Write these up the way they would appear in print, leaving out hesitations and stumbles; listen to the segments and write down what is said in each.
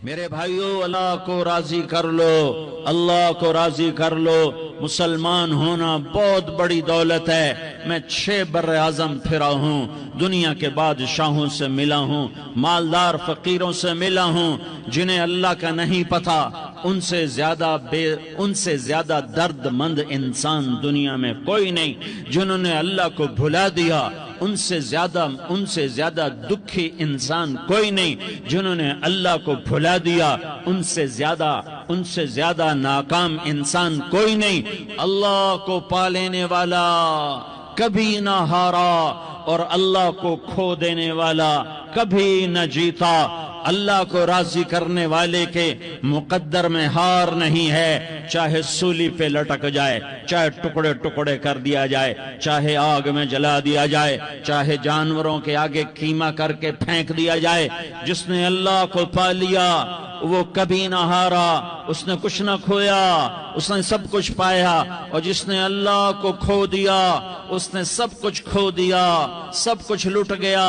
میرے بھائیو، اللہ کو راضی کر لو، اللہ کو راضی کر لو۔ مسلمان ہونا بہت بڑی دولت ہے۔ میں 6 بر اعظم پھرا ہوں، دنیا کے بادشاہوں سے ملا ہوں، مالدار فقیروں سے ملا ہوں، جنہیں اللہ کا نہیں پتہ ان سے زیادہ درد مند انسان دنیا میں کوئی نہیں۔ جنہوں نے اللہ کو بھلا دیا ان سے زیادہ دکھی انسان کوئی نہیں۔ جنہوں نے اللہ کو بھلا دیا ان سے زیادہ ناکام انسان کوئی نہیں۔ اللہ کو پا لینے والا کبھی نہ ہارا اور اللہ کو کھو دینے والا کبھی نہ جیتا۔ اللہ کو راضی کرنے والے کے مقدر میں ہار نہیں ہے، چاہے سولی پہ لٹک جائے، چاہے ٹکڑے ٹکڑے کر دیا جائے، چاہے آگ میں جلا دیا جائے، چاہے جانوروں کے آگے قیمہ کر کے پھینک دیا جائے۔ جس نے اللہ کو پا لیا وہ کبھی نہ ہارا، اس نے کچھ نہ کھویا، اس نے سب کچھ پایا۔ اور جس نے اللہ کو کھو دیا اس نے سب کچھ کھو دیا، سب کچھ لٹ گیا۔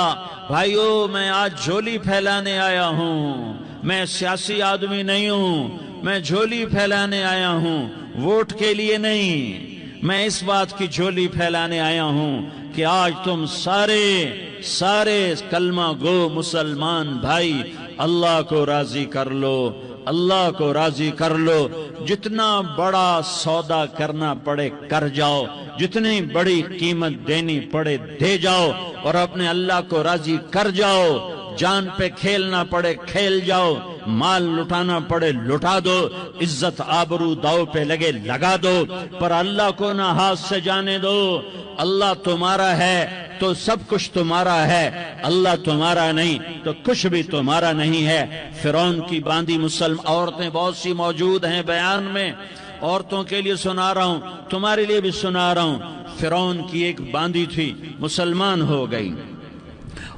بھائیو، میں آج جھولی پھیلانے آیا ہوں، میں سیاسی آدمی نہیں ہوں، میں جھولی پھیلانے آیا ہوں، ووٹ کے لیے نہیں۔ میں اس بات کی جھولی پھیلانے آیا ہوں کہ آج تم سارے کلمہ گو مسلمان بھائی اللہ کو راضی کر لو، اللہ کو راضی کر لو۔ جتنا بڑا سودا کرنا پڑے کر جاؤ، جتنی بڑی قیمت دینی پڑے دے جاؤ، اور اپنے اللہ کو راضی کر جاؤ۔ جان پہ کھیلنا پڑے کھیل جاؤ، مال لٹانا پڑے لٹا دو، عزت آبرو داؤ پہ لگے لگا دو، پر اللہ کو نہ ہاتھ سے جانے دو۔ اللہ تمہارا ہے تو سب کچھ تمہارا ہے، اللہ تمہارا نہیں تو کچھ بھی تمہارا نہیں ہے۔ فرعون کی باندھی مسلم عورتیں بہت سی موجود ہیں بیان میں، عورتوں کے لیے سنا رہا ہوں، تمہارے لیے بھی سنا رہا ہوں۔ فرعون کی ایک باندھی تھی، مسلمان ہو گئی۔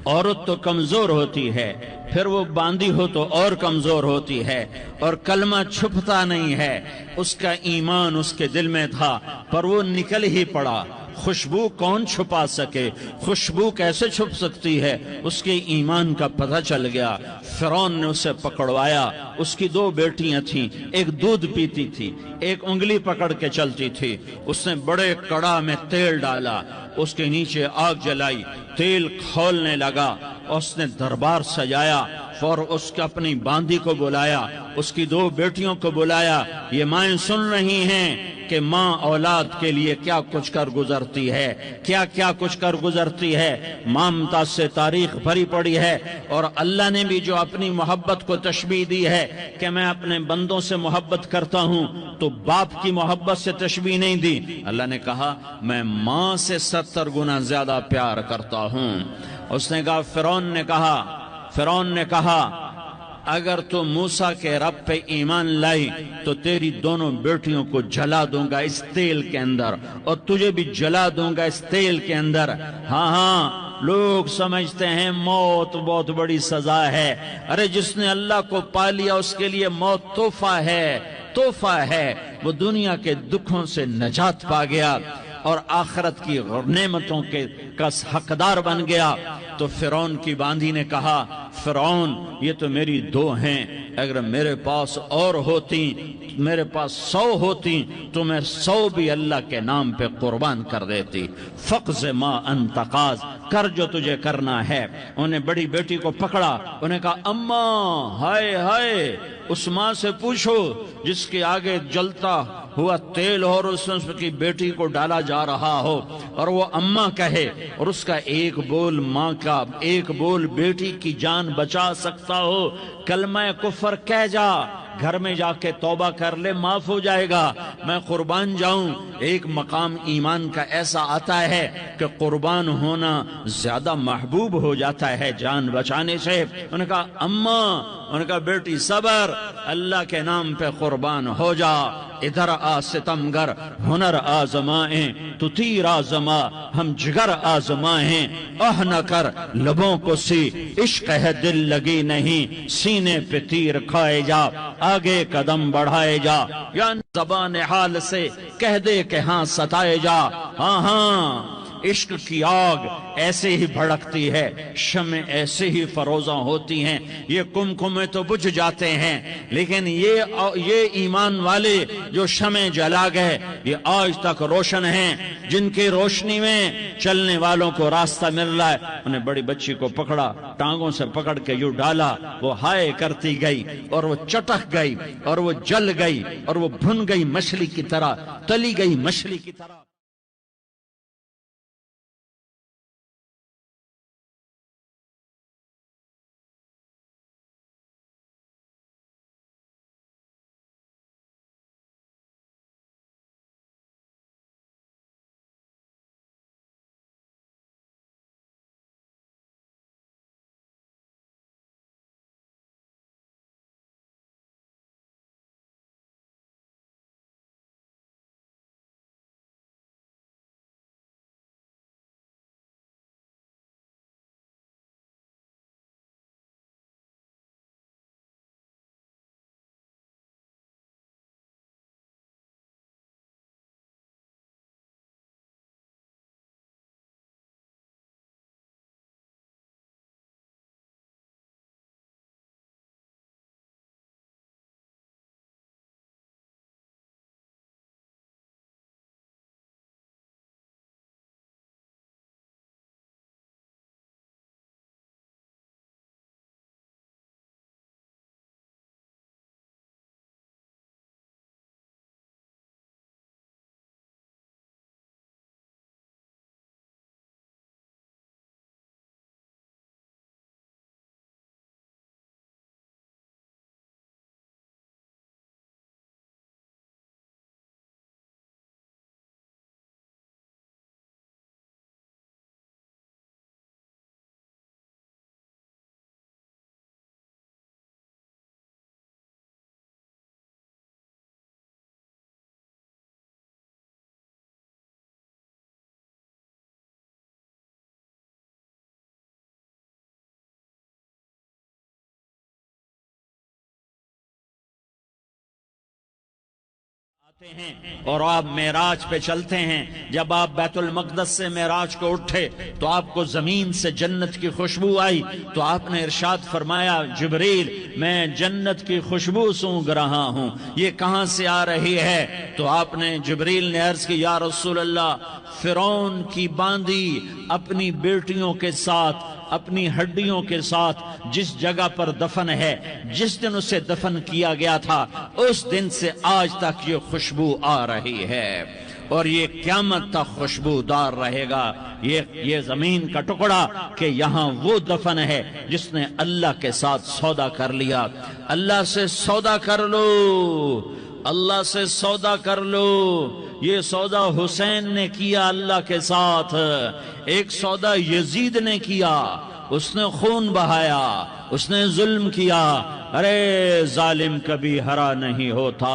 عورت تو کمزور ہوتی ہے، پھر وہ باندھی ہو تو اور کمزور ہوتی ہے، اور کلمہ چھپتا نہیں ہے۔ اس کا ایمان اس کے دل میں تھا پر وہ نکل ہی پڑا۔ خوشبو کون چھپا سکے، خوشبو کیسے چھپ سکتی ہے؟ اس کے ایمان کا پتہ چل گیا۔ فرعون نے اسے پکڑوایا۔ اس کی 2 بیٹیاں تھیں، ایک دودھ پیتی تھی، ایک انگلی پکڑ کے چلتی تھی۔ اس نے بڑے کڑا میں تیل ڈالا، اس کے نیچے آگ جلائی، تیل کھولنے لگا، اس نے دربار سجایا، اور اس کے اپنی باندھی کو بلایا، اس کی 2 بیٹیوں کو بلایا۔ یہ مائیں سن رہی ہیں کہ ماں اولاد کے لیے کیا کچھ کر گزرتی ہے، کیا کچھ کر گزرتی ہے۔ مامتا سے تاریخ بھری پڑی ہے، اور اللہ نے بھی جو اپنی محبت کو تشبیہ دی ہے کہ میں اپنے بندوں سے محبت کرتا ہوں، تو باپ کی محبت سے تشبیہ نہیں دی۔ اللہ نے کہا میں ماں سے 70 گنا زیادہ پیار کرتا ہوں۔ اس نے کہا فرعون نے کہا اگر تو موسیٰ کے رب پہ ایمان لائی تو تیری دونوں بیٹیوں کو جلا دوں گا اس تیل کے اندر، اور تجھے بھی جلا دوں گا اس تیل کے اندر۔ ہاں لوگ سمجھتے ہیں موت بہت بڑی سزا ہے۔ ارے جس نے اللہ کو پا لیا اس کے لیے موت تحفہ ہے۔ وہ دنیا کے دکھوں سے نجات پا گیا اور آخرت کی نعمتوں کا حقدار بن گیا۔ تو فرعون کی باندھی نے کہا فرعون یہ تو میری 2 ہیں، اگر میرے پاس اور ہوتی، میرے پاس 100 ہوتی تو میں 100 بھی اللہ کے نام پہ قربان کر دیتی۔ فقض ما انت قاض، کر جو تجھے کرنا ہے۔ انہیں بڑی بیٹی کو پکڑا، انہیں کہا اماں ہائے اس ماں سے پوچھو جس کے آگے جلتا ہوا تیل اور اس کی بیٹی کو ڈالا جا رہا ہو، اور وہ اماں کہے، اور اس کا ایک بول ماں کا، ایک بول بیٹی کی جان بچا سکتا ہو۔ کلمہ کفر کہہ جا، گھر میں جا کے توبہ کر لے، معاف ہو جائے گا۔ میں قربان جاؤں۔ ایک مقام ایمان کا ایسا آتا ہے کہ قربان ہونا زیادہ محبوب ہو جاتا ہے جان بچانے سے۔ انہوں نے کہا اماں، انہوں نے کہا بیٹی صبر، اللہ کے نام پہ قربان ہو جا۔ ادھر آ ستمگر، ہنر آزمائیں تو تیر آزما، ہم جگر آزمائیں اہ نہ کر لبوں کو سی، عشق ہے دل لگی نہیں، سینے پہ تیر کھائے جا، آگے قدم بڑھائے جا، یا زبان حال سے کہہ دے کہ ہاں ستائے جا۔ ہاں عشق کی آگ ایسے ہی بھڑکتی ہے، شمع ایسے ہی فروزاں ہوتی ہیں، یہ کمکمے تو بجھ جاتے ہیں، لیکن یہ ایمان والے جو شمع جلا گئے یہ آج تک روشن ہیں، جن کی روشنی میں چلنے والوں کو راستہ مل رہا ہے۔ انہیں بڑی بچی کو پکڑا، ٹانگوں سے پکڑ کے یوں ڈالا، وہ ہائے کرتی گئی اور وہ چٹک گئی اور وہ جل گئی اور وہ بھن گئی مچھلی کی طرح، تلی گئی مچھلی کی طرح۔ اور آپ معراج پہ چلتے ہیں، جب آپ بیت المقدس سے معراج کو اٹھے تو آپ کو زمین سے جنت کی خوشبو آئی، تو آپ نے ارشاد فرمایا جبریل میں جنت کی خوشبو سونگھ رہا ہوں، یہ کہاں سے آ رہی ہے؟ تو آپ نے جبریل نے عرض کی یا رسول اللہ فرعون کی باندی اپنی بیٹیوں کے ساتھ اپنی ہڈیوں کے ساتھ جس جگہ پر دفن ہے، جس دن اسے دفن کیا گیا تھا اس دن سے آج تک یہ خوشبو آ رہی ہے، اور یہ قیامت تک خوشبودار رہے گا۔ یہ زمین کا ٹکڑا کہ یہاں وہ دفن ہے جس نے اللہ کے ساتھ سودا کر لیا۔ اللہ سے سودا کر لو، اللہ سے سودا کر لو۔ یہ سودا حسین نے کیا اللہ کے ساتھ، ایک سودا یزید نے کیا، اس نے خون بہایا، اس نے ظلم کیا۔ ارے ظالم کبھی ہرا نہیں ہوتا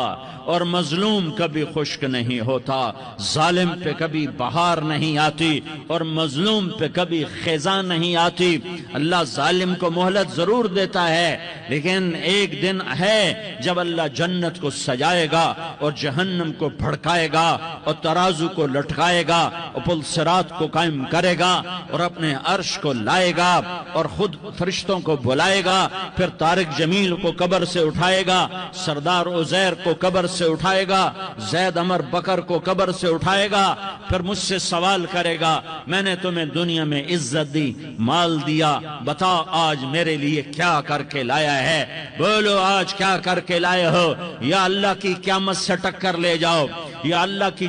اور مظلوم کبھی خشک نہیں ہوتا، ظالم پہ کبھی بہار نہیں آتی اور مظلوم پہ کبھی خزاں نہیں آتی۔ اللہ ظالم کو مہلت ضرور دیتا ہے، لیکن ایک دن ہے جب اللہ جنت کو سجائے گا اور جہنم کو بھڑکائے گا اور ترازو کو لٹکائے گا اور پل صراط کو قائم کرے گا اور اپنے عرش کو لائے گا اور خود فرشتوں کو بلائے گا، پھر طارق جمیل کو قبر سے اٹھائے گا، سردار عزیر کو قبر سے اٹھائے گا، زید عمر بکر کو قبر سے اٹھائے گا، پھر مجھ سے سوال کرے گا میں نے تمہیں دنیا میں عزت دی، مال دیا، بتا آج میرے لیے کیا کر کے لایا ہے؟ بولو آج کیا کر کے لائے ہو؟ یا اللہ کی قیامت سے ٹکر لے جاؤ، یا اللہ کی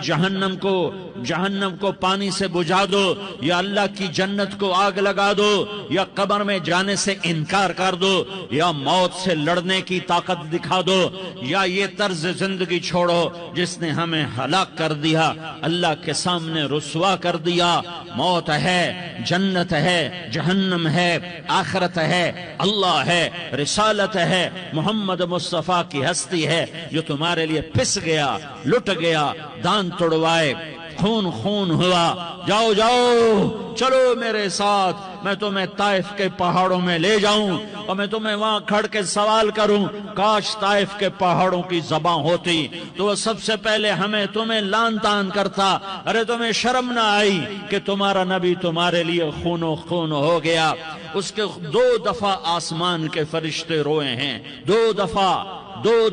جہنم کو پانی سے بجھا دو، یا اللہ کی جنت کو آگ لگا دو، یا قبر میں جانے سے انکار کر دو، یا موت سے لڑنے کی طاقت دکھا دو، یا یہ طرز زندگی چھوڑو جس نے ہمیں ہلاک کر دیا، اللہ کے سامنے رسوا کر دیا۔ موت ہے، جنت ہے، جہنم ہے، آخرت ہے، اللہ ہے، رسالت ہے، محمد مصطفیٰ کی ہستی ہے جو تمہارے لیے پس گیا، لٹ گیا، دان توڑوائے، خون خون ہوا، جاؤ جاؤ چلو میرے ساتھ، میں تمہیں طائف کے پہاڑوں میں لے جاؤں اور میں تمہیں وہاں کھڑ کے سوال کروں، کاش طائف کے پہاڑوں کی زبان ہوتی تو وہ سب سے پہلے ہمیں تمہیں لان تان کرتا، ارے تمہیں شرم نہ آئی کہ تمہارا نبی تمہارے لیے خون و خون ہو گیا۔ اس کے 2 دفعہ آسمان کے فرشتے روئے ہیں، 2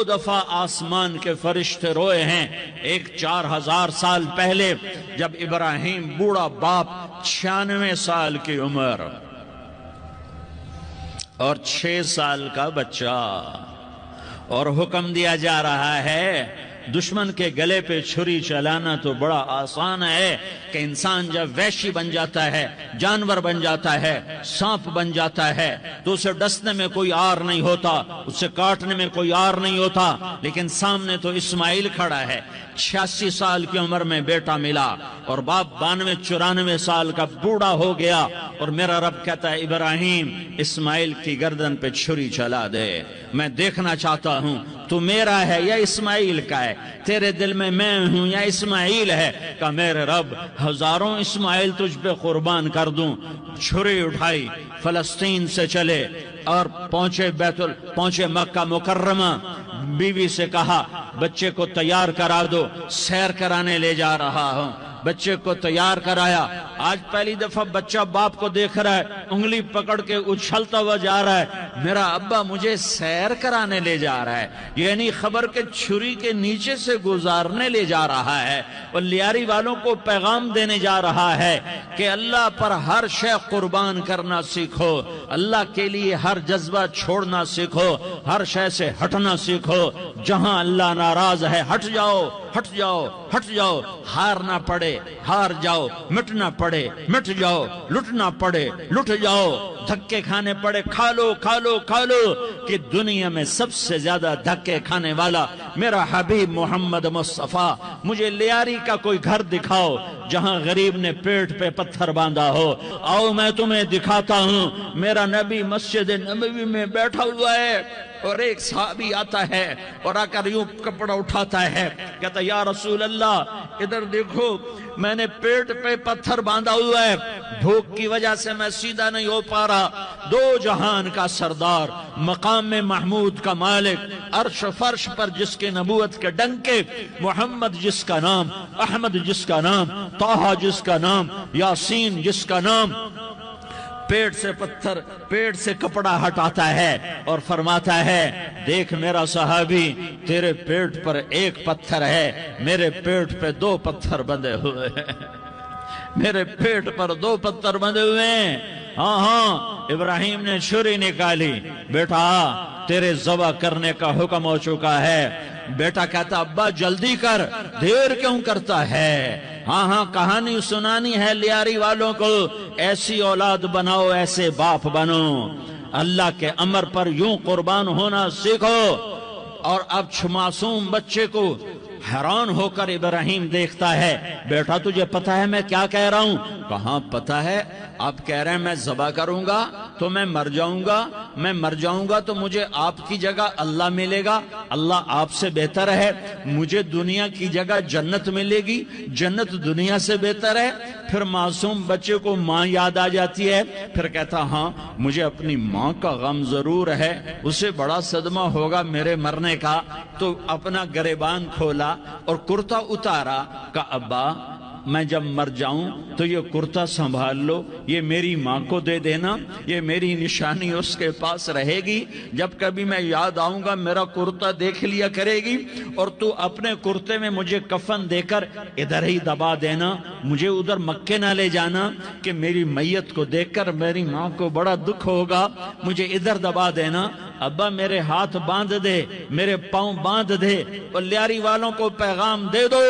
دفعہ آسمان کے فرشتے روئے ہیں۔ ایک 4000 سال پہلے جب ابراہیم بوڑھا باپ 96 سال کی عمر اور 6 سال کا بچہ، اور حکم دیا جا رہا ہے دشمن کے گلے پہ چھری چلانا تو بڑا آسان ہے کہ انسان جب وحشی بن جاتا ہے، جانور بن جاتا ہے، سانپ بن جاتا ہے تو اسے ڈسنے میں کوئی آر نہیں ہوتا، اسے کاٹنے میں کوئی آر نہیں ہوتا، لیکن سامنے تو اسماعیل کھڑا ہے، 86 سال کی عمر میں بیٹا ملا اور باپ 92-94 سال کا بوڑھا ہو گیا، اور میرا رب کہتا ہے ابراہیم اسماعیل کی گردن پہ چھری چلا دے، میں دیکھنا چاہتا ہوں تو میرا ہے یا اسماعیل کا ہے، تیرے دل میں ہوں یا اسماعیل ہے؟ کہ میرے رب ہزاروں اسماعیل تجھ پہ قربان کر دوں۔ چھری اٹھائی، فلسطین سے چلے اور پہنچے مکہ مکرمہ، بیوی سے کہا بچے کو تیار کرا دو، سیر کرانے لے جا رہا ہوں۔ بچے کو تیار کرایا، آج پہلی دفعہ بچہ باپ کو دیکھ رہا ہے، انگلی پکڑ کے اچھلتا ہوا جا رہا ہے، میرا ابا مجھے سیر کرانے لے جا رہا ہے، یعنی خبر کے چھری کے نیچے سے گزارنے لے جا رہا ہے، اور لیاری والوں کو پیغام دینے جا رہا ہے کہ اللہ پر ہر شے قربان کرنا سیکھو، اللہ کے لیے ہر جذبہ چھوڑنا سیکھو، ہر شے سے ہٹنا سیکھو، جہاں اللہ ناراض ہے ہٹ جاؤ، ہٹ جاؤ، ہٹ جاؤ، ہار نہ پڑے ہار جاؤ، مٹنا پڑے مٹ جاؤ، لٹنا پڑے لٹ جاؤ، دھکے کھانے پڑے کھا لو کھا لو کھا لو، کہ دنیا میں سب سے زیادہ دھکے کھانے والا میرا حبیب محمد مصطفیٰ۔ مجھے لیاری کا کوئی گھر دکھاؤ جہاں غریب نے پیٹ پہ پتھر باندھا ہو، آؤ میں تمہیں دکھاتا ہوں، میرا نبی مسجد نبوی میں بیٹھا ہوا ہے اور ایک صحابی آتا ہے اور آ کر یوں کپڑا اٹھاتا ہے، کہتا یا رسول اللہ ادھر دیکھو، میں نے پیٹ پہ پتھر باندھا ہوا ہے، بھوک کی وجہ سے میں سیدھا نہیں ہو پا رہا، 2 جہان کا سردار، مقام محمود کا مالک، عرش و فرش پر جس کے نبوت کے ڈنکے، محمد جس کا نام، احمد جس کا نام، طٰہٰ جس کا نام، یاسین جس کا نام، پیٹ سے پتھر، پیٹ سے کپڑا ہٹاتا ہے اور فرماتا ہے دیکھ میرا صحابی، تیرے پیٹ پر 1 پتھر ہے، میرے پیٹ پہ 2 پتھر بندھے ہوئے ہیں، میرے پیٹ پر 2 پتھر بندھے ہوئے ہیں۔ ہاں ابراہیم نے چھری نکالی، بیٹا تیرے ذبح کرنے کا حکم ہو چکا ہے۔ بیٹا کہتا ابا جلدی کر، دیر کیوں کرتا ہے؟ ہاں کہانی سنانی ہے لیاری والوں کو، ایسی اولاد بناؤ، ایسے باپ بنو، اللہ کے امر پر یوں قربان ہونا سیکھو۔ اور اب معصوم بچے کو حیران ہو کر ابراہیم دیکھتا ہے، بیٹا تجھے پتا ہے میں کیا کہہ رہا ہوں؟ کہاں پتا ہے، آپ کہہ رہے ہیں میں ذبح کروں گا تو میں مر جاؤں گا، میں مر جاؤں گا تو مجھے آپ کی جگہ اللہ ملے گا، اللہ آپ سے بہتر ہے، مجھے دنیا کی جگہ جنت ملے گی، جنت دنیا سے بہتر ہے۔ پھر معصوم بچے کو ماں یاد آ جاتی ہے، پھر کہتا ہاں مجھے اپنی ماں کا غم ضرور ہے، اسے بڑا صدمہ ہوگا میرے مرنے کا، تو اپنا گریبان کھولا اور کرتا اتارا، کہ ابا میں جب مر جاؤں تو یہ کرتا سنبھال لو، یہ میری ماں کو دے دینا، یہ میری نشانی اس کے پاس رہے گی، جب کبھی میں یاد آؤں گا میرا کرتا دیکھ لیا کرے گی، اور تو اپنے کرتے میں مجھے کفن دے کر ادھر ہی دبا دینا، مجھے ادھر مکے نہ لے جانا کہ میری میت کو دیکھ کر میری ماں کو بڑا دکھ ہوگا، مجھے ادھر دبا دینا۔ ابا میرے ہاتھ باندھ دے، میرے پاؤں باندھ دے، اور لیاری والوں کو پیغام دے دو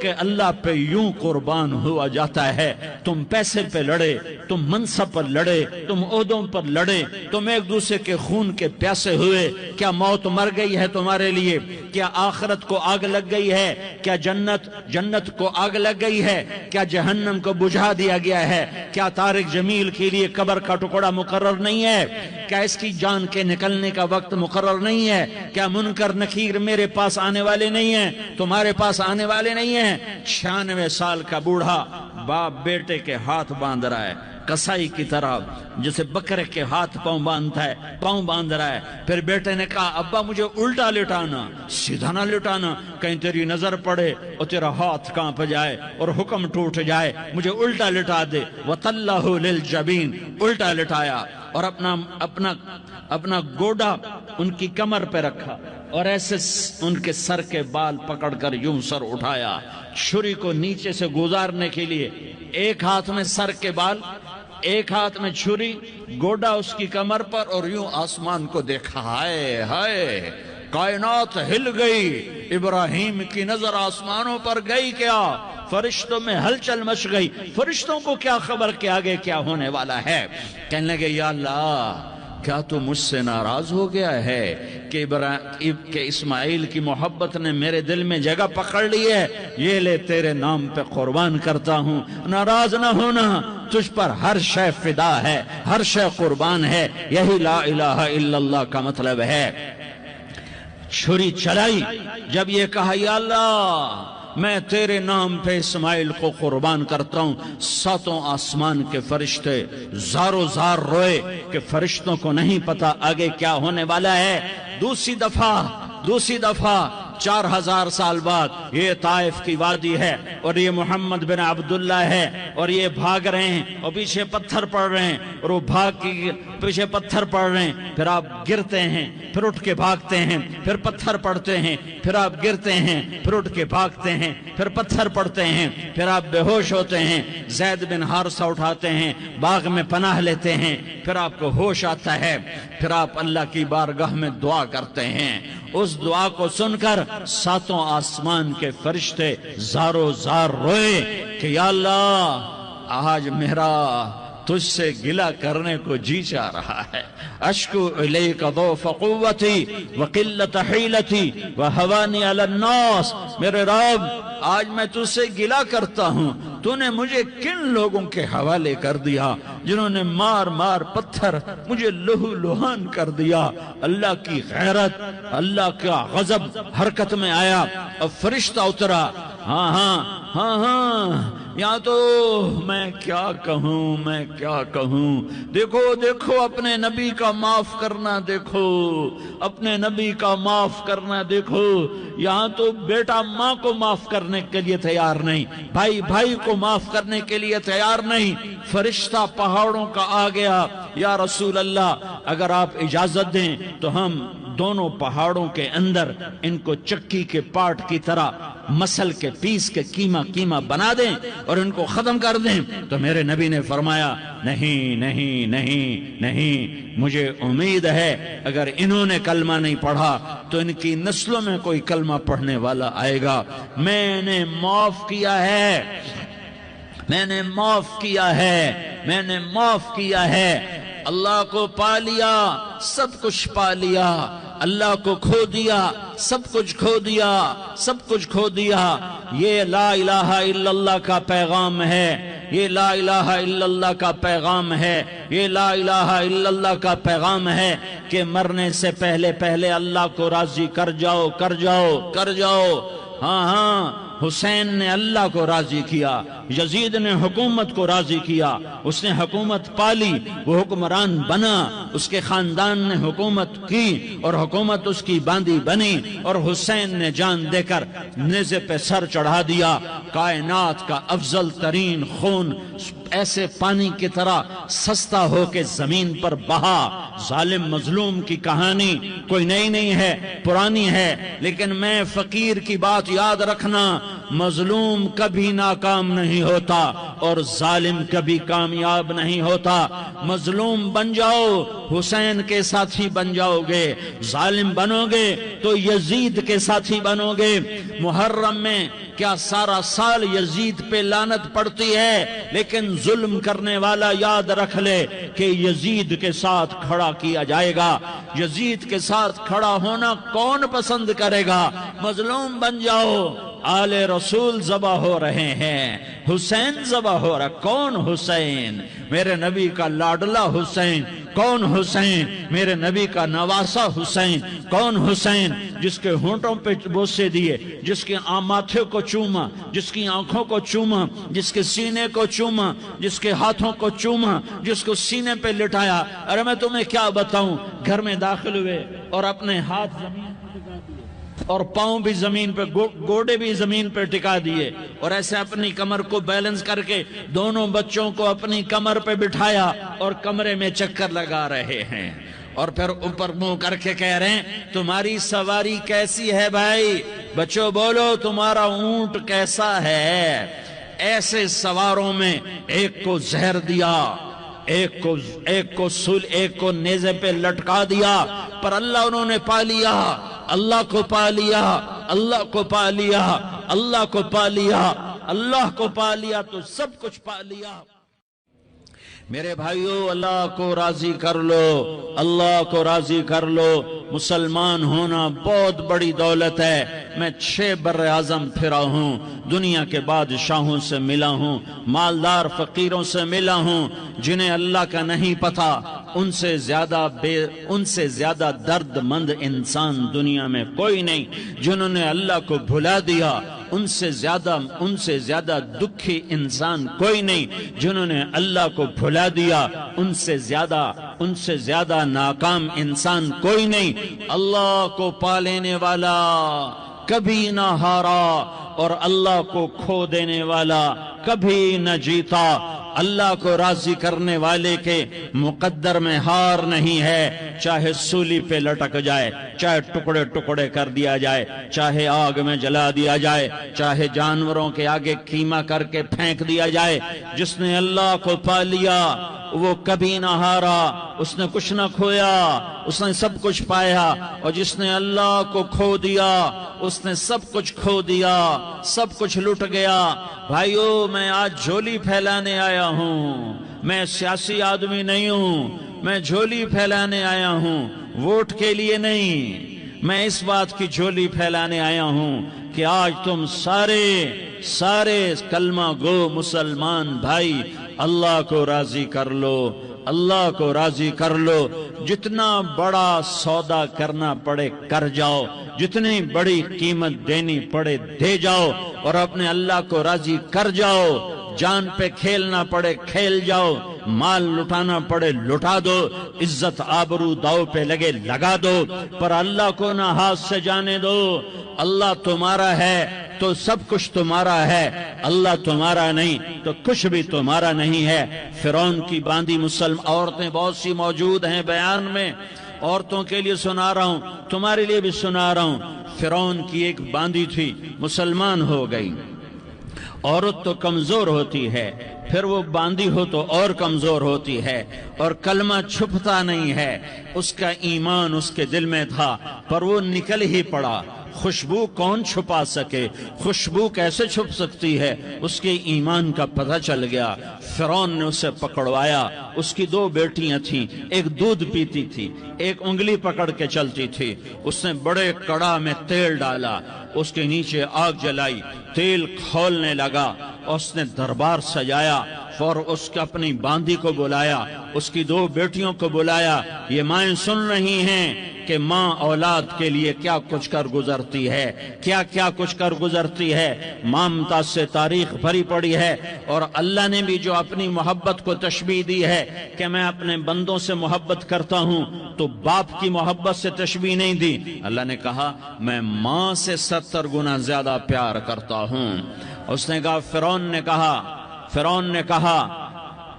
کہ اللہ پہ یوں قربان ہوا جاتا ہے۔ تم پیسے پہ لڑے، تم منصب پر لڑے، تم عہدوں پر لڑے، تم ایک دوسرے کے خون کے پیاسے ہوئے، کیا موت مر گئی ہے تمہارے لیے؟ کیا آخرت کو آگ لگ گئی ہے؟ کیا جنت کو آگ لگ گئی ہے؟ کیا جہنم کو بجھا دیا گیا ہے؟ کیا طارق جمیل کے لیے قبر کا ٹکڑا مقرر نہیں ہے؟ کیا اس کی جان کے نکلنے کا وقت مقرر نہیں ہے؟ کیا منکر نکیر میرے پاس آنے والے نہیں ہیں، تمہارے پاس آنے والے نہیں ہیں؟ 96 سال کا بوڑھا باپ بیٹے کے ہاتھ باندھ رہا ہے کسائی کی طرح، جسے بکرے کے ہاتھ پاؤں باندھتا ہے، پاؤں باندھ رہا ہے۔ پھر بیٹے نے کہا ابا مجھے الٹا لٹانا، سیدھا نہ لٹانا، کہیں تیری نظر پڑے اور تیرا ہاتھ کانپ جائے اور حکم ٹوٹ جائے، مجھے الٹا لٹا دے۔ وَطَلَّهُ لِلْجَبِينَ، الٹا لٹایا اور اپنا گوڈا ان کی کمر پہ رکھا اور ایسے ان کے سر کے بال پکڑ کر یوں سر اٹھایا، چھری کو نیچے سے گزارنے کے لیے، ایک ہاتھ میں سر کے بال، ایک ہاتھ میں چھری، گوڈا اس کی کمر پر، اور یوں آسمان کو دیکھا۔ ہائے ہائے، کائنات ہل گئی، ابراہیم کی نظر آسمانوں پر گئی کیا؟ فرشتوں میں ہلچل مچ گئی۔ فرشتوں کو کیا خبر کہ آگے کیا ہونے والا ہے؟ کہنے لگے یا اللہ، کیا تو مجھ سے ناراض ہو گیا ہے کہ اسماعیل کی محبت نے میرے دل میں جگہ پکڑ لی ہے؟ یہ لے تیرے نام پہ قربان کرتا ہوں۔ ناراض نہ ہونا، تجھ پر ہر شے فدا ہے، ہر شے قربان ہے، یہی لا الہ الا اللہ کا مطلب ہے۔ چھری چلائی، جب یہ کہا یا اللہ میں تیرے نام پہ اسماعیل کو قربان کرتا ہوں، 7 آسمان کے فرشتے زارو زار روئے کہ فرشتوں کو نہیں پتا آگے کیا ہونے والا ہے۔ دوسری دفعہ 4000 سال بعد یہ طائف کی وادی ہے اور یہ محمد بن عبداللہ ہے اور یہ بھاگ رہے ہیں اور پیچھے پتھر پڑ رہے ہیں، اور وہ بھاگ کے پیچھے پتھر پڑ رہے ہیں، پھر آپ گرتے ہیں، پھر اٹھ کے بھاگتے ہیں، پھر پتھر پڑتے ہیں، پھر آپ گرتے ہیں، پھر اٹھ کے بھاگتے ہیں، پھر پتھر پڑتے ہیں، پھر آپ بے ہوش ہوتے ہیں، زید بن حارثہ اٹھاتے ہیں، باغ میں پناہ لیتے ہیں، پھر آپ کو ہوش آتا ہے، پھر آپ اللہ کی بارگاہ میں دعا کرتے ہیں۔ اس دعا کو سن کر 7 آسمان کے فرشتے زارو زار روئے کہ یا اللہ آج میرا تجھ سے گلہ کرنے کو جی چاہ رہا ہے۔ اشکو الیک ضعف قوتی وقلت حیلتی وہوانی علی الناس، میرے رب آج میں تجھ سے گلہ کرتا ہوں، تو نے مجھے کن لوگوں کے حوالے کر دیا جنہوں نے مار مار پتھر مجھے لہو لہان کر دیا۔ اللہ کی غیرت، اللہ کا غضب حرکت میں آیا، اب فرشتہ اترا۔ ہاں یہاں تو میں کیا کہوں، دیکھو اپنے نبی کا معاف کرنا، دیکھو اپنے نبی کا معاف کرنا، دیکھو یہاں تو بیٹا ماں کو معاف کرنے کے لیے تیار نہیں، بھائی کو معاف کرنے کے لیے تیار نہیں۔ فرشتہ پہاڑوں کا آ گیا، یا رسول اللہ اگر آپ اجازت دیں تو ہم دونوں پہاڑوں کے اندر ان کو چکی کے پاٹ کی طرح مسل کے پیس کے کیما بنا دیں اور ان کو ختم کر دیں۔ تو میرے نبی نے فرمایا نہیں، مجھے امید ہے اگر انہوں نے کلمہ نہیں پڑھا تو ان کی نسلوں میں کوئی کلمہ پڑھنے والا آئے گا۔ میں نے معاف کیا ہے، اللہ کو پا لیا، سب کچھ پا لیا، اللہ کو کھو دیا، سب کچھ کھو دیا۔ یہ لا الہ الا اللہ کا پیغام ہے، یہ لا الہ الا اللہ کا پیغام ہے، یہ لا الہ الا اللہ کا پیغام ہے کہ مرنے سے پہلے اللہ کو راضی کر جاؤ۔ ہاں حسین نے اللہ کو راضی کیا، یزید نے حکومت کو راضی کیا، اس نے حکومت پالی، وہ حکمران بنا، اس کے خاندان نے حکومت کی اور حکومت اس کی باندھی بنی، اور حسین نے جان دے کر نیزے پہ سر چڑھا دیا۔ کائنات کا افضل ترین خون ایسے پانی کی طرح سستا ہو کے زمین پر بہا۔ ظالم مظلوم کی کہانی کوئی نئی نہیں ہے، پرانی ہے، لیکن میں فقیر کی بات یاد رکھنا، مظلوم کبھی ناکام نہیں ہوتا اور ظالم کبھی کامیاب نہیں ہوتا۔ مظلوم بن جاؤ حسین کے ساتھی بن جاؤ گے، ظالم بنو گے تو یزید کے ساتھی بنو گے۔ محرم میں کیا سارا سال یزید پہ لعنت پڑتی ہے، لیکن ظلم کرنے والا یاد رکھ لے کہ یزید کے ساتھ کھڑا کیا جائے گا۔ یزید کے ساتھ کھڑا ہونا کون پسند کرے گا؟ مظلوم بن جاؤ۔ آل رسول ذبح ہو رہے ہیں، حسین ذبح ہو رہا۔ کون حسین؟ میرے نبی کا لاڈلا حسین، کون حسین؟ میرے نبی کا نواسا حسین۔ کون حسین؟ جس کے ہونٹوں پہ بوسے دیے، جس کے ماتھے کو چوما، جس کی آنکھوں کو چوما، جس کے سینے کو چوما، جس کے ہاتھوں کو چوما، جس کو سینے پہ لٹایا۔ ارے میں تمہیں کیا بتاؤں، گھر میں داخل ہوئے اور اپنے ہاتھ زمین پہ ٹکا دیے اور پاؤں بھی زمین پہ، گوڑے بھی زمین پہ ٹکا دیے، اور ایسے اپنی کمر کو بیلنس کر کے دونوں بچوں کو اپنی کمر پہ بٹھایا اور کمرے میں چکر لگا رہے ہیں، اور پھر اوپر منہ کر کے کہہ رہے ہیں تمہاری سواری کیسی ہے بھائی؟ بچوں بولو تمہارا اونٹ کیسا ہے؟ ایسے سواروں میں ایک کو زہر دیا، ایک کو نیزے پہ لٹکا دیا، پر اللہ انہوں نے پا لیا، اللہ کو پا لیا، اللہ کو پا لیا، اللہ کو پا لیا، اللہ کو پا لیا تو سب کچھ پا لیا۔ میرے بھائیو، اللہ کو راضی کر لو، اللہ کو راضی کر لو۔ مسلمان ہونا بہت بڑی دولت ہے۔ میں 6 بر اعظم پھرا ہوں، دنیا کے بادشاہوں سے ملا ہوں، مالدار فقیروں سے ملا ہوں، جنہیں اللہ کا نہیں پتا، ان سے زیادہ درد مند انسان دنیا میں کوئی نہیں۔ جنہوں نے اللہ کو بھلا دیا، ان سے زیادہ دکھی انسان کوئی نہیں۔ جنہوں نے اللہ کو بھلا دیا، ان سے زیادہ ناکام انسان کوئی نہیں۔ اللہ کو پا لینے والا کبھی نہ ہارا، اور اللہ کو کھو دینے والا کبھی نہ جیتا۔ اللہ کو راضی کرنے والے کے مقدر میں ہار نہیں ہے، چاہے سولی پہ لٹک جائے، چاہے ٹکڑے ٹکڑے کر دیا جائے، چاہے آگ میں جلا دیا جائے، چاہے جانوروں کے آگے قیمہ کر کے پھینک دیا جائے۔ جس نے اللہ کو پا لیا وہ کبھی نہ ہارا، اس نے کچھ نہ کھویا، اس نے سب کچھ پایا۔ اور جس نے اللہ کو کھو دیا اس نے سب کچھ کھو دیا، سب کچھ لٹ گیا۔ بھائیو، میں آج جھولی پھیلانے آیا ہوں، میں سیاسی آدمی نہیں ہوں، میں جھولی پھیلانے آیا ہوں، ووٹ کے لیے نہیں۔ میں اس بات کی جھولی پھیلانے آیا ہوں کہ آج تم سارے کلمہ گو مسلمان بھائی اللہ کو راضی کر لو، اللہ کو راضی کر لو۔ جتنا بڑا سودا کرنا پڑے کر جاؤ، جتنی بڑی قیمت دینی پڑے دے جاؤ، اور اپنے اللہ کو راضی کر جاؤ۔ جان پہ کھیلنا پڑے کھیل جاؤ، مال لٹانا پڑے لٹا دو، عزت آبرو داؤ پہ لگے لگا دو، پر اللہ کو نہ ہاتھ سے جانے دو۔ اللہ تمہارا ہے تو سب کچھ تمہارا ہے، اللہ تمہارا نہیں تو کچھ بھی تمہارا نہیں ہے۔ فرعون کی باندھی مسلم عورتیں بہت سی موجود ہیں بیان میں، عورتوں کے لیے سنا رہا ہوں، تمہارے لیے بھی سنا رہا ہوں۔ فرعون کی ایک باندھی تھی، مسلمان ہو گئی۔ عورت تو کمزور ہوتی ہے، پھر وہ باندھی ہو تو اور کمزور ہوتی ہے، اور کلمہ چھپتا نہیں ہے۔ اس کا ایمان اس کے دل میں تھا، پر وہ نکل ہی پڑا۔ خوشبو کون چھپا سکے؟ خوشبو کیسے چھپ سکتی ہے؟ اس کے ایمان کا پتہ چل گیا۔ فرعون نے اسے پکڑوایا۔ اس کی 2 بیٹیاں تھیں، ایک دودھ پیتی تھی، ایک انگلی پکڑ کے چلتی تھی۔ اس نے بڑے کڑا میں تیل ڈالا، اس کے نیچے آگ جلائی، تیل کھولنے لگا، اس نے دربار سجایا، اور اس کے اپنی باندھی کو بلایا، اس کی 2 بیٹیوں کو بلایا۔ یہ مائیں سن رہی ہیں کہ ماں اولاد کے لیے کیا کچھ کر گزرتی ہے، کیا کچھ کر گزرتی ہے۔ مامتا سے تاریخ بھری پڑی ہے، اور اللہ نے بھی جو اپنی محبت کو تشبیہ دی ہے کہ میں اپنے بندوں سے محبت کرتا ہوں، تو باپ کی محبت سے تشبیہ نہیں دی۔ اللہ نے کہا میں ماں سے 70 گنا زیادہ پیار کرتا ہوں۔ اس نے کہا، فرعون نے کہا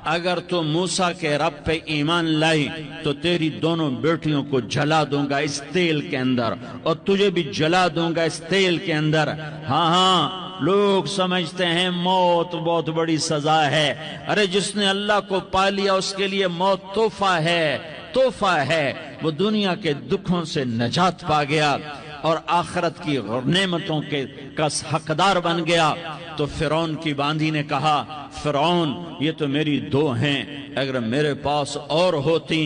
اگر تو موسیٰ کے رب پہ ایمان لائی تو تیری دونوں بیٹیوں کو جلا دوں گا اس تیل کے اندر، اور تجھے بھی جلا دوں گا اس تیل کے اندر۔ ہاں لوگ سمجھتے ہیں موت بہت بڑی سزا ہے۔ ارے جس نے اللہ کو پا لیا اس کے لیے موت تحفہ ہے، وہ دنیا کے دکھوں سے نجات پا گیا۔ اور آخرت کی نعمتوں کے کا حقدار بن گیا۔ تو فرعون کی باندھی نے کہا فرعون یہ تو میری 2 ہیں، اگر میرے پاس اور ہوتی،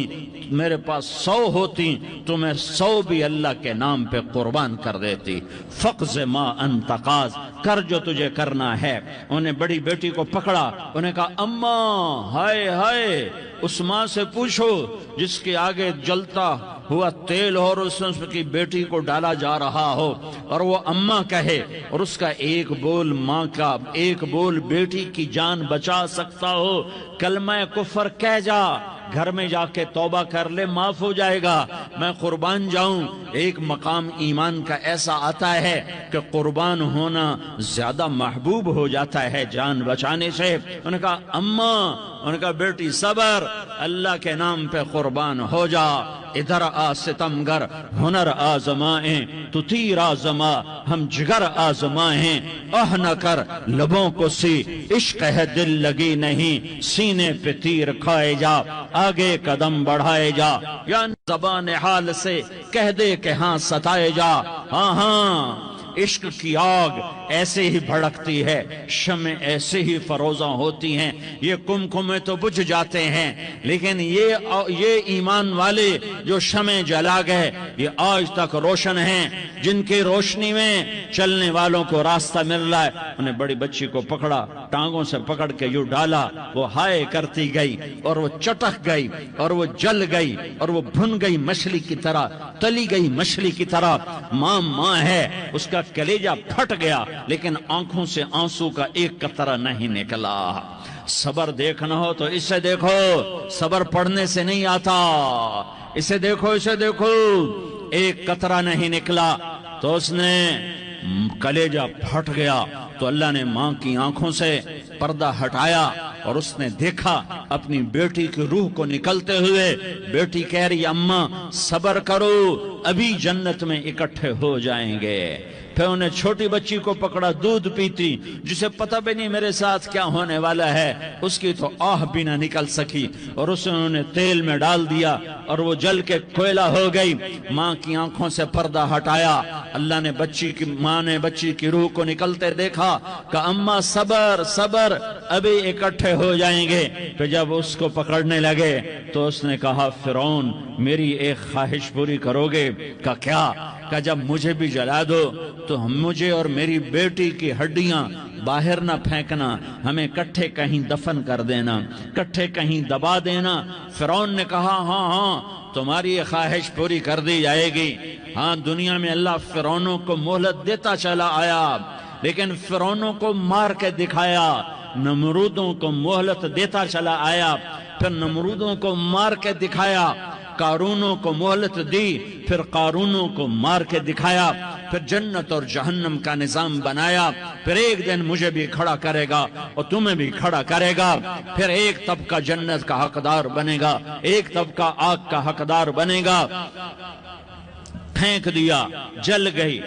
میرے پاس 100 ہوتی تو میں 100 بھی اللہ کے نام پہ قربان کر دیتی۔ فقض ما انت قاض، کر جو تجھے کرنا ہے۔ انہیں بڑی بیٹی کو پکڑا، انہیں کہا اماں ہائے ہائے، اس ماں سے پوچھو جس کے آگے جلتا ہوا تیل اور اس کی بیٹی کو ڈالا جا رہا ہو اور وہ اماں کہے، اور اس کا ایک بول ماں کا، ایک بول بیٹی کی جان بچا سکتا ہو، کلمہ کفر کہہ جا، گھر میں جا کے توبہ کر لے، معاف ہو جائے گا، میں قربان جاؤں۔ ایک مقام ایمان کا ایسا آتا ہے کہ قربان ہونا زیادہ محبوب ہو جاتا ہے جان بچانے سے۔ انہوں نے کہا اماں، انہوں نے کہا بیٹی صبر، اللہ کے نام پہ قربان ہو جا۔ ادھر آ ستمگر ہنر آزمائیں، تو تیر آزما ہم جگر آزمائیں، اہ نہ کر لبوں کو سی عشق ہے دل لگی نہیں، سینے پہ تیر کھائے جا، آگے قدم بڑھائے جا، یا زبان حال سے کہہ دے کہ ہاں ستائے جا۔ ہاں ہاں عشق کی آگ ایسے ہی بھڑکتی ہے، شمع ایسے ہی فروزاں ہوتی ہیں، یہ کمکمے تو بجھ جاتے ہیں، لیکن یہ ایمان والے جو شمع جلا گئے یہ آج تک روشن ہیں، جن کی روشنی میں چلنے والوں کو راستہ مل رہا ہے۔ انہیں بڑی بچی کو پکڑا، ٹانگوں سے پکڑ کے یوں ڈالا، وہ ہائے کرتی گئی اور وہ چٹک گئی اور وہ جل گئی اور وہ بھن گئی مچھلی کی طرح، تلی گئی مچھلی کی طرح۔ ماں ہے، اس کا کلیجہ پھٹ گیا لیکن آنکھوں سے آنسو کا ایک قطرہ نہیں نکلا۔ صبر دیکھنا ہو تو اسے دیکھو، صبر پڑھنے سے نہیں آتا، اسے دیکھو، اسے دیکھو، ایک قطرہ نہیں نکلا تو اس نے کلیجہ پھٹ گیا۔ تو اللہ نے ماں کی آنکھوں سے پردہ ہٹایا اور اس نے دیکھا اپنی بیٹی کی روح کو نکلتے ہوئے۔ بیٹی کہہ رہی اماں صبر کرو، ابھی جنت میں اکٹھے ہو جائیں گے۔ پھر انہیں چھوٹی بچی کو پکڑا، دودھ پیتی، جسے پتہ بھی نہیں میرے ساتھ کیا ہونے والا ہے، اس کی تو آہ بھی نہ نکل سکی، اور اسے انہوں نے تیل میں ڈال دیا اور وہ جل کے کوئلہ ہو گئی۔ ماں کی آنکھوں سے پردہ ہٹایا، اللہ نے ماں نے بچی کی روح کو نکلتے دیکھا کہ اماں صبر صبر، ابھی اکٹھے ہو جائیں گے۔ پھر جب اس کو پکڑنے لگے تو اس نے کہا فرعون میری ایک خواہش پوری کرو گے؟ کہ کیا؟ کہ جب مجھے بھی جلا دو تو مجھے اور میری بیٹی کی ہڈیاں باہر نہ پھینکنا، ہمیں کٹھے کہیں دفن کر دینا، کٹھے کہیں دبا دینا۔ فرعون نے کہا ہاں ہاں تمہاری یہ خواہش پوری کر دی جائے گی۔ ہاں دنیا میں اللہ فرعونوں کو مہلت دیتا چلا آیا، لیکن فرعونوں کو مار کے دکھایا، نمرودوں کو مہلت دیتا چلا آیا، پھر نمرودوں کو مار کے دکھایا، قارونوں کو مہلت دی، پھر قارونوں کو مار کے دکھایا، پھر جنت اور جہنم کا نظام بنایا، پھر ایک دن مجھے بھی کھڑا کرے گا اور تمہیں بھی کھڑا کرے گا، پھر ایک طبقہ جنت کا حقدار بنے گا، ایک طبقہ آگ کا حقدار بنے گا۔ پھینک دیا، جل گئی،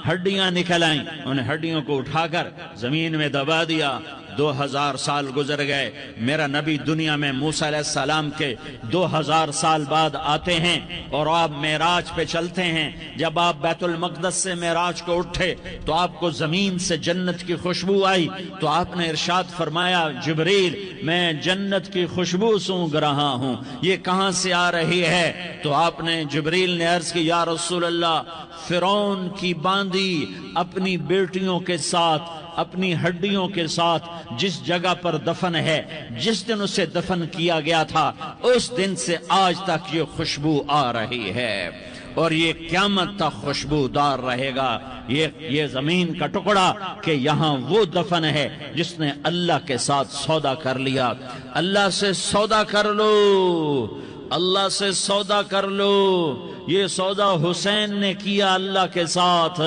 ہڈیاں نکل آئیں، انہیں ہڈیوں کو اٹھا کر زمین میں دبا دیا۔ 2000 سال گزر گئے، میرا نبی دنیا میں موسیٰ علیہ السلام کے 2000 سال بعد آتے ہیں اور آپ معراج پہ چلتے ہیں۔ جب آپ بیت المقدس سے معراج کو اٹھے تو آپ کو زمین سے جنت کی خوشبو آئی، تو آپ نے ارشاد فرمایا جبریل میں جنت کی خوشبو سونگ رہا ہوں، یہ کہاں سے آ رہی ہے؟ تو آپ نے جبریل نے عرض کی یا رسول اللہ فرعون کی باندھی اپنی بیٹیوں کے ساتھ، اپنی ہڈیوں کے ساتھ جس جگہ پر دفن ہے، جس دن اسے دفن کیا گیا تھا اس دن سے آج تک یہ خوشبو آ رہی ہے، اور یہ قیامت تک خوشبودار رہے گا۔ یہ زمین کا ٹکڑا کہ یہاں وہ دفن ہے جس نے اللہ کے ساتھ سودا کر لیا۔ اللہ سے سودا کر لو، اللہ سے سودا کر لو۔ یہ سودا حسین نے کیا اللہ کے ساتھ،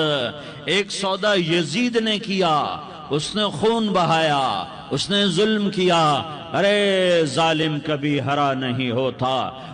ایک سودا یزید نے کیا، اس نے خون بہایا، اس نے ظلم کیا، ارے ظالم کبھی ہرا نہیں ہوتا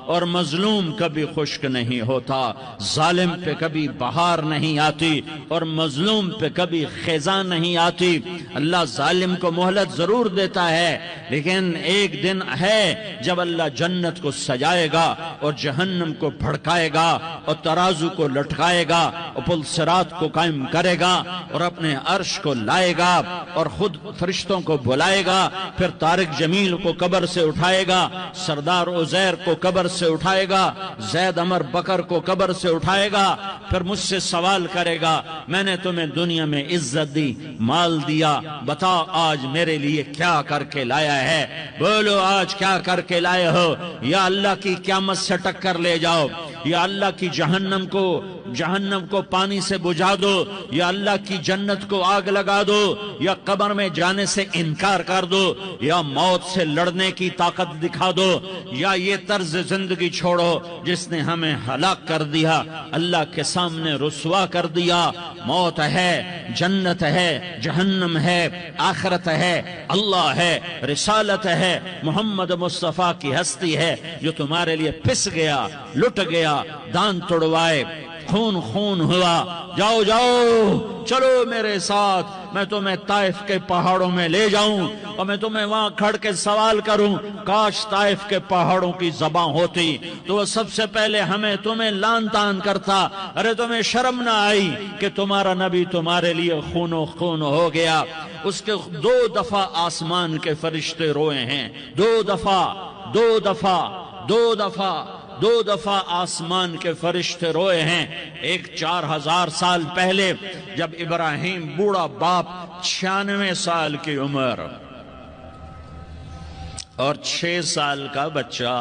اور مظلوم کبھی خشک نہیں ہوتا، ظالم پہ کبھی بہار نہیں آتی اور مظلوم پہ کبھی خزاں نہیں آتی۔ اللہ ظالم کو مہلت ضرور دیتا ہے، لیکن ایک دن ہے جب اللہ جنت کو سجائے گا اور جہنم کو بھڑکائے گا اور ترازو کو لٹکائے گا اور پل صراط کو قائم کرے گا اور اپنے عرش کو لائے گا اور خود فرشتوں کو بلائے گا، پھر طارق جمیل کو قبر سے اٹھائے گا، سردار عزیر کو قبر سے اٹھائے گا، زید عمر بکر کو قبر سے اٹھائے گا، پھر مجھ سے سوال کرے گا میں نے تمہیں دنیا میں عزت دی، مال دیا، بتا آج میرے لیے کیا کر کے لایا ہے؟ بولو آج کیا کر کے لائے ہو؟ یا اللہ کی قیامت سے ٹکر لے جاؤ، یا اللہ کی جہنم کو پانی سے بجھا دو، یا اللہ کی جنت کو آگ لگا دو، یا قبر میں جانے سے انکار کر دو، یا موت سے لڑنے کی طاقت دکھا دو، یا یہ طرز زندگی چھوڑو جس نے ہمیں ہلاک کر دیا، اللہ کے سامنے رسوا کر دیا۔ موت ہے، جنت ہے، جہنم ہے، آخرت ہے، اللہ ہے، رسالت ہے، محمد مصطفیٰ کی ہستی ہے جو تمہارے لیے پس گیا، لٹ گیا، دان توڑوائے، خون خون ہوا۔ جاؤ جاؤ چلو میرے ساتھ، میں تمہیں طائف کے پہاڑوں میں لے جاؤں اور میں تمہیں وہاں کھڑ کے سوال کروں، کاش طائف کے پہاڑوں کی زبان ہوتی تو وہ سب سے پہلے تمہیں لان تان کرتا۔ ارے تمہیں شرم نہ آئی کہ تمہارا نبی تمہارے لیے خون و خون ہو گیا؟ اس کے 2 دفعہ آسمان کے فرشتے روئے ہیں، 2 دفعہ آسمان کے فرشتے روئے ہیں۔ ایک 4000 سال پہلے جب ابراہیم بوڑھا باپ 96 سال کی عمر اور 6 سال کا بچہ،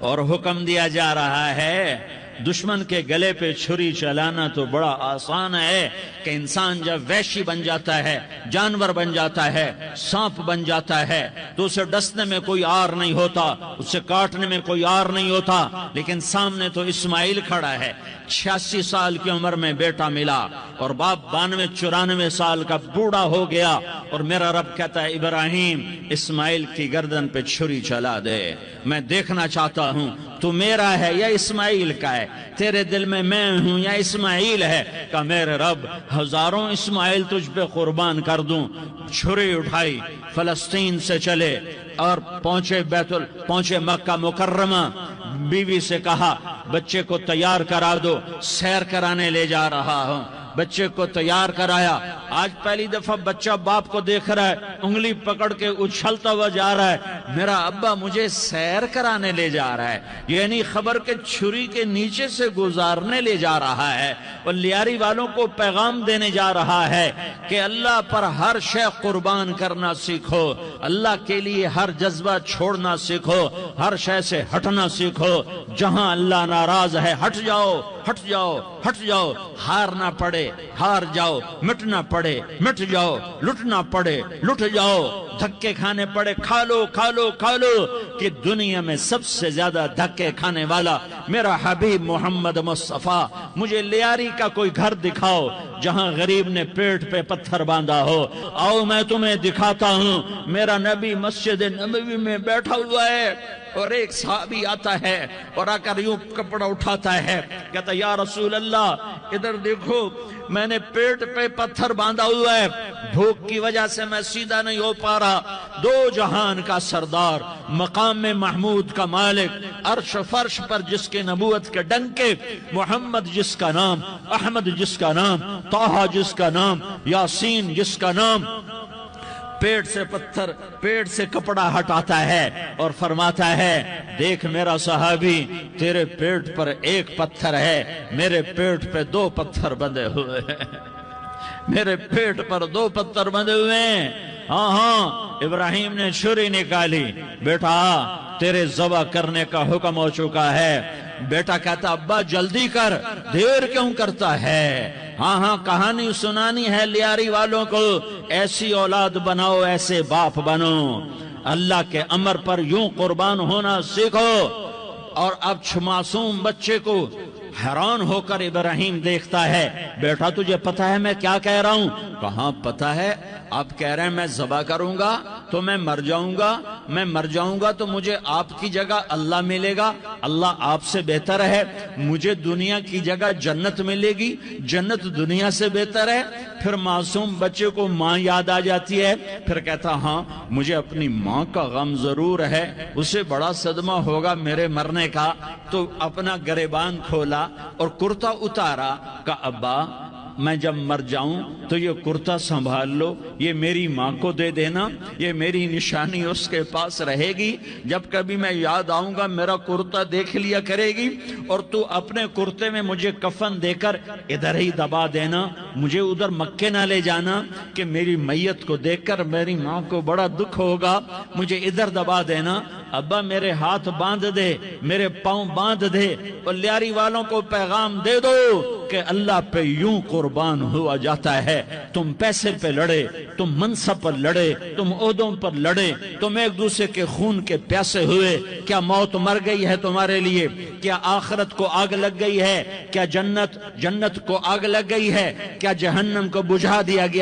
اور حکم دیا جا رہا ہے دشمن کے گلے پہ چھری چلانا تو بڑا آسان ہے کہ انسان جب وحشی بن جاتا ہے، جانور بن جاتا ہے، سانپ بن جاتا ہے تو اسے ڈسنے میں کوئی آر نہیں ہوتا، اسے کاٹنے میں کوئی آر نہیں ہوتا، لیکن سامنے تو اسماعیل کھڑا ہے، 86 سال کی عمر میں بیٹا ملا اور باپ 92-94 سال کا بوڑھا ہو گیا، اور میرا رب کہتا ہے ابراہیم اسماعیل کی گردن پہ چھری چلا دے، میں دیکھنا چاہتا ہوں تو میرا ہے یا اسماعیل کا ہے، تیرے دل میں ہوں یا اسماعیل ہے؟ کہ میرے رب ہزاروں اسماعیل تجھ پہ قربان کر دوں۔ چھری اٹھائی، فلسطین سے چلے اور پہنچے مکہ مکرمہ، بیوی سے کہا بچے کو تیار کرا دو، سیر کرانے لے جا رہا ہوں۔ بچے کو تیار کرایا، آج پہلی دفعہ بچہ باپ کو دیکھ رہا ہے، انگلی پکڑ کے اچھلتا ہوا جا رہا ہے، میرا ابا مجھے سیر کرانے لے جا رہا ہے، یعنی خبر کے چھری کے نیچے سے گزارنے لے جا رہا ہے، اور لیاری والوں کو پیغام دینے جا رہا ہے کہ اللہ پر ہر شے قربان کرنا سیکھو، اللہ کے لیے ہر جذبہ چھوڑنا سیکھو، ہر شے سے ہٹنا سیکھو، جہاں اللہ ناراض ہے ہٹ جاؤ، ہٹ جاؤ، ہٹ جاؤ، ہار نہ پڑے ہار جاؤ، مٹنا پڑے مٹ جاؤ، لٹنا پڑے لٹ جاؤ، دھکے کھانے پڑے کھا لو کھا لو کھا لو، کہ دنیا میں سب سے زیادہ دھکے کھانے والا میرا حبیب محمد مصطفیٰ۔ مجھے لیاری کا کوئی گھر دکھاؤ جہاں غریب نے پیٹ پہ پتھر باندھا ہو، آؤ میں تمہیں دکھاتا ہوں۔ میرا نبی مسجد نبوی میں بیٹھا ہوا ہے اور ایک صحابی آتا ہے اور آ کر یوں کپڑا اٹھاتا ہے، کہتا یا رسول اللہ ادھر دیکھو، میں نے پیٹ پہ پتھر باندھا ہوا ہے، بھوک کی وجہ سے میں سیدھا نہیں ہو پا رہا۔ 2 جہان کا سردار، مقام محمود کا مالک، عرش فرش پر جس کے نبوت کے ڈنکے، محمد جس کا نام، احمد جس کا نام، طٰہٰ جس کا نام، یاسین جس کا نام، پیٹ سے کپڑا ہٹاتا ہے اور فرماتا ہے دیکھ میرا صحابی، تیرے پیٹ پر 1 پتھر ہے، میرے پیٹ پہ 2 پتھر بندھے ہوئے ہیں، میرے پیٹ پر 2 پتھر بندھے ہوئے ہیں۔ ہاں ابراہیم نے چھری نکالی، بیٹا تیرے ذبح کرنے کا حکم ہو چکا ہے۔ بیٹا کہتا ابا جلدی کر، دیر کیوں کرتا ہے؟ ہاں کہانی سنانی ہے لیاری والوں کو، ایسی اولاد بناؤ، ایسے باپ بنو، اللہ کے امر پر یوں قربان ہونا سیکھو۔ اور اب معصوم بچے کو حیران ہو کر ابراہیم دیکھتا ہے، بیٹا تجھے پتا ہے میں کیا کہہ رہا ہوں؟ کہاں پتا ہے، آپ کہہ رہے ہیں میں ذبح کروں گا، تو میں مر جاؤں گا تو مجھے آپ کی جگہ اللہ ملے گا، اللہ آپ سے بہتر ہے، مجھے دنیا کی جگہ جنت ملے گی، جنت دنیا سے بہتر ہے۔ پھر معصوم بچے کو ماں یاد آ جاتی ہے، پھر کہتا ہاں مجھے اپنی ماں کا غم ضرور ہے، اسے بڑا صدمہ ہوگا میرے مرنے کا۔ تو اپنا گریبان کھولا اور کرتا اتارا، کہ ابا میں جب مر جاؤں تو یہ کرتا سنبھال لو، یہ میری ماں کو دے دینا، یہ میری نشانی اس کے پاس رہے گی، جب کبھی میں یاد آؤں گا میرا کرتا دیکھ لیا کرے گی، اور تو اپنے کرتے میں مجھے کفن دے کر ادھر ہی دبا دینا، مجھے ادھر مکے نہ لے جانا کہ میری میت کو دیکھ کر میری ماں کو بڑا دکھ ہوگا، مجھے ادھر دبا دینا۔ ابا میرے ہاتھ باندھ دے، میرے پاؤں باندھ دے، اور لیاری والوں کو پیغام دے دو کہ اللہ پہ یوں قربان ہوا جاتا ہے۔ تم پیسے پہ لڑے، تم منصب پر لڑے، تم عہدوں پر لڑے، تم ایک دوسرے کے خون کے پیاسے ہوئے، کیا موت مر گئی ہے تمہارے لیے؟ کیا آخرت کو آگ لگ گئی ہے؟ کیا جنت کو آگ لگ گئی ہے؟ کیا جہنم کو بجھا دیا گیا؟